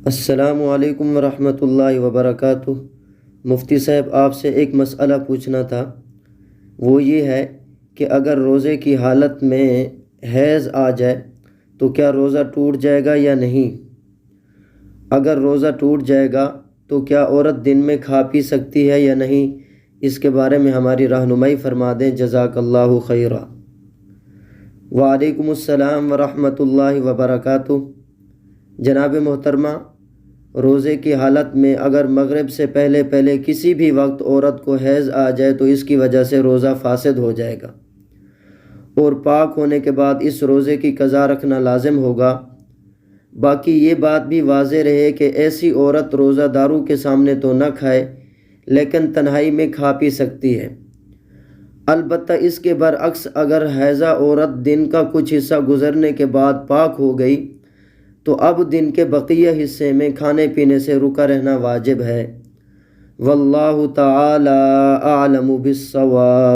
السلام علیکم ورحمۃ اللہ وبرکاتہ۔ مفتی صاحب، آپ سے ایک مسئلہ پوچھنا تھا۔ وہ یہ ہے کہ اگر روزے کی حالت میں حیض آ جائے تو کیا روزہ ٹوٹ جائے گا یا نہیں؟ اگر روزہ ٹوٹ جائے گا تو کیا عورت دن میں کھا پی سکتی ہے یا نہیں؟ اس کے بارے میں ہماری رہنمائی فرما دیں، جزاک اللہ خیرہ۔ وعلیکم السلام ورحمۃ اللہ وبرکاتہ۔ جناب محترمہ، روزے کی حالت میں اگر مغرب سے پہلے کسی بھی وقت عورت کو حیض آ جائے تو اس کی وجہ سے روزہ فاسد ہو جائے گا، اور پاک ہونے کے بعد اس روزے کی قضا رکھنا لازم ہوگا۔ باقی یہ بات بھی واضح رہے کہ ایسی عورت روزہ داروں کے سامنے تو نہ کھائے، لیکن تنہائی میں کھا پی سکتی ہے۔ البتہ اس کے برعکس اگر حائضہ عورت دن کا کچھ حصہ گزرنے کے بعد پاک ہو گئی تو اب دن کے بقیہ حصے میں کھانے پینے سے رکا رہنا واجب ہے۔ واللہ تعالی اعلم بالصواب۔